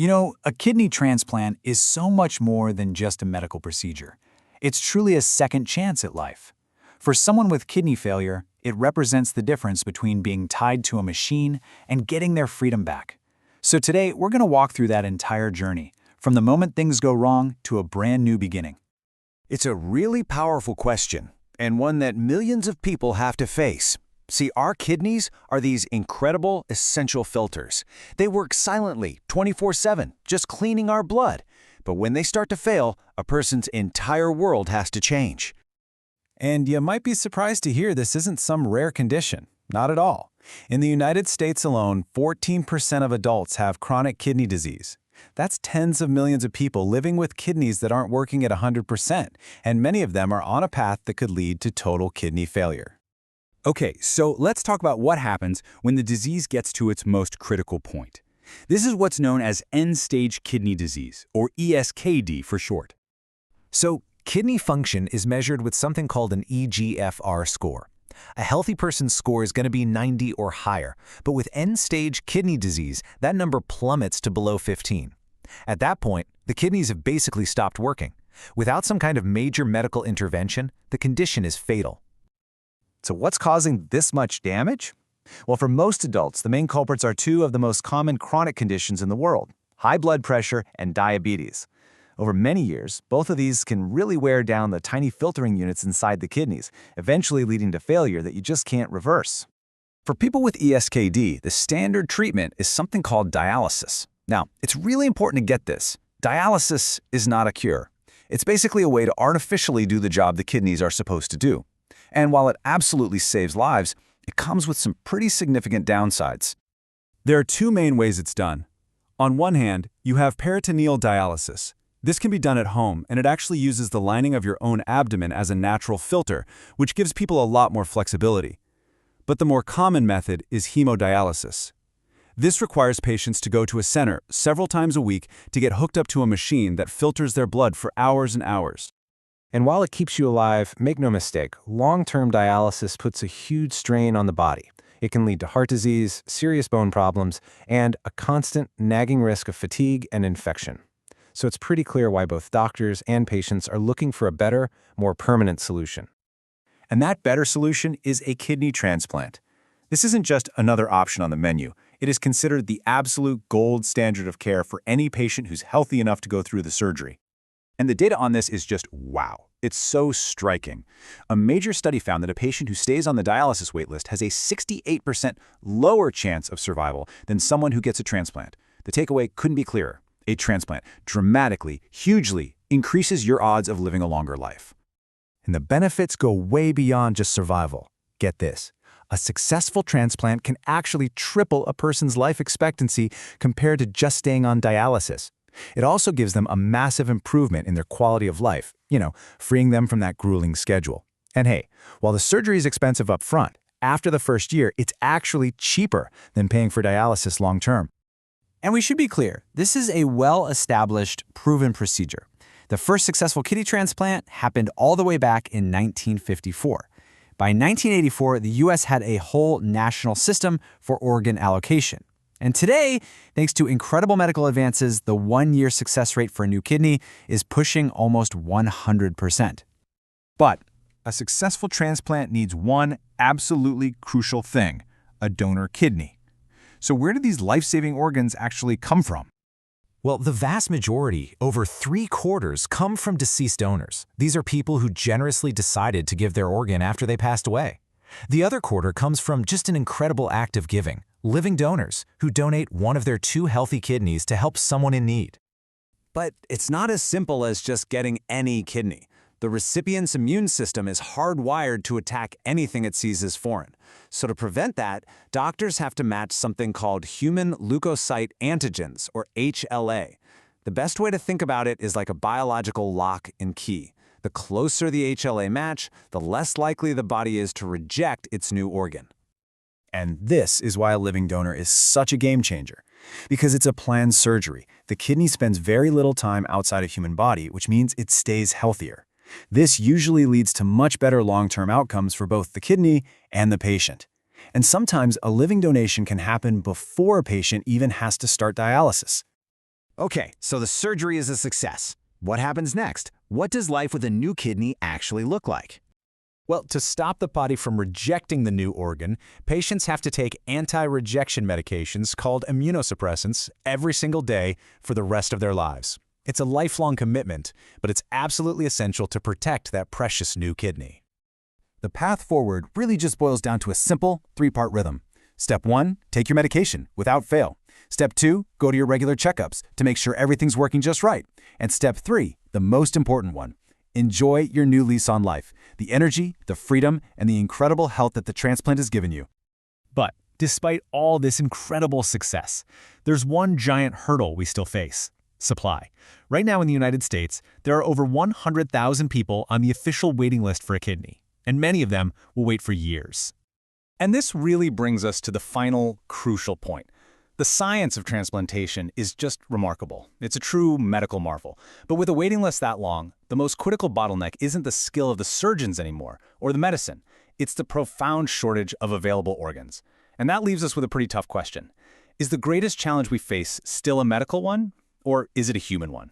A kidney transplant is so much more than just a medical procedure. It's truly a second chance at life. For someone with kidney failure, it represents the difference between being tied to a machine and getting their freedom back. So today, we're going to walk through that entire journey, from the moment things go wrong to a brand new beginning. It's a really powerful question, and one that millions of people have to face. See, our kidneys are these incredible, essential filters. They work silently, 24/7, just cleaning our blood. But when they start to fail, a person's entire world has to change. And you might be surprised to hear this isn't some rare condition. Not at all. In the United States alone, 14% of adults have chronic kidney disease. That's tens of millions of people living with kidneys that aren't working at 100%, and many of them are on a path that could lead to total kidney failure. Okay, so let's talk about what happens when the disease gets to its most critical point. This is what's known as end-stage kidney disease, or ESKD for short. So, kidney function is measured with something called an eGFR score. A healthy person's score is going to be 90 or higher, but with end-stage kidney disease, that number plummets to below 15. At that point, the kidneys have basically stopped working. Without some kind of major medical intervention, the condition is fatal. So what's causing this much damage? Well, for most adults, the main culprits are two of the most common chronic conditions in the world: high blood pressure and diabetes. Over many years, both of these can really wear down the tiny filtering units inside the kidneys, eventually leading to failure that you just can't reverse. For people with ESKD, the standard treatment is something called dialysis. Now, it's really important to get this. Dialysis is not a cure. It's basically a way to artificially do the job the kidneys are supposed to do. And while it absolutely saves lives, it comes with some pretty significant downsides. There are two main ways it's done. On one hand, you have peritoneal dialysis. This can be done at home, and it actually uses the lining of your own abdomen as a natural filter, which gives people a lot more flexibility. But the more common method is hemodialysis. This requires patients to go to a center several times a week to get hooked up to a machine that filters their blood for hours and hours. And while it keeps you alive, make no mistake, long-term dialysis puts a huge strain on the body. It can lead to heart disease, serious bone problems, and a constant, nagging risk of fatigue and infection. So it's pretty clear why both doctors and patients are looking for a better, more permanent solution. And that better solution is a kidney transplant. This isn't just another option on the menu. It is considered the absolute gold standard of care for any patient who's healthy enough to go through the surgery. And the data on this is just wow. It's so striking. A major study found that a patient who stays on the dialysis waitlist has a 68% lower chance of survival than someone who gets a transplant. The takeaway couldn't be clearer. A transplant dramatically, hugely increases your odds of living a longer life. And the benefits go way beyond just survival. Get this. A successful transplant can actually triple a person's life expectancy compared to just staying on dialysis. It also gives them a massive improvement in their quality of life, freeing them from that grueling schedule. And hey, while the surgery is expensive up front, after the first year, it's actually cheaper than paying for dialysis long term. And we should be clear, this is a well-established, proven procedure. The first successful kidney transplant happened all the way back in 1954. By 1984, the U.S. had a whole national system for organ allocation. And today, thanks to incredible medical advances, the one-year success rate for a new kidney is pushing almost 100%. But a successful transplant needs one absolutely crucial thing: a donor kidney. So where do these life-saving organs actually come from? Well, the vast majority, over 3/4, come from deceased donors. These are people who generously decided to give their organ after they passed away. The other quarter comes from just an incredible act of giving: living donors who donate one of their 2 healthy kidneys to help someone in need. But it's not as simple as just getting any kidney. The recipient's immune system is hardwired to attack anything it sees as foreign. So to prevent that, doctors have to match something called human leukocyte antigens, or HLA. The best way to think about it is like a biological lock and key. The closer the HLA match, the less likely the body is to reject its new organ. And this is why a living donor is such a game changer. Because it's a planned surgery, the kidney spends very little time outside a human body, which means it stays healthier. This usually leads to much better long-term outcomes for both the kidney and the patient. And sometimes a living donation can happen before a patient even has to start dialysis. Okay, so the surgery is a success. What happens next? What does life with a new kidney actually look like? Well, to stop the body from rejecting the new organ, patients have to take anti-rejection medications called immunosuppressants every single day for the rest of their lives. It's a lifelong commitment, but it's absolutely essential to protect that precious new kidney. The path forward really just boils down to a simple 3-part rhythm. Step 1, take your medication without fail. Step 2, go to your regular checkups to make sure everything's working just right. And Step 3, the most important one, enjoy your new lease on life, the energy, the freedom, and the incredible health that the transplant has given you. But despite all this incredible success, there's one giant hurdle we still face: supply. Right now in the United States, there are over 100,000 people on the official waiting list for a kidney, and many of them will wait for years. And this really brings us to the final crucial point. The science of transplantation is just remarkable. It's a true medical marvel. But with a waiting list that long, the most critical bottleneck isn't the skill of the surgeons anymore, or the medicine. It's the profound shortage of available organs. And that leaves us with a pretty tough question. Is the greatest challenge we face still a medical one, or is it a human one?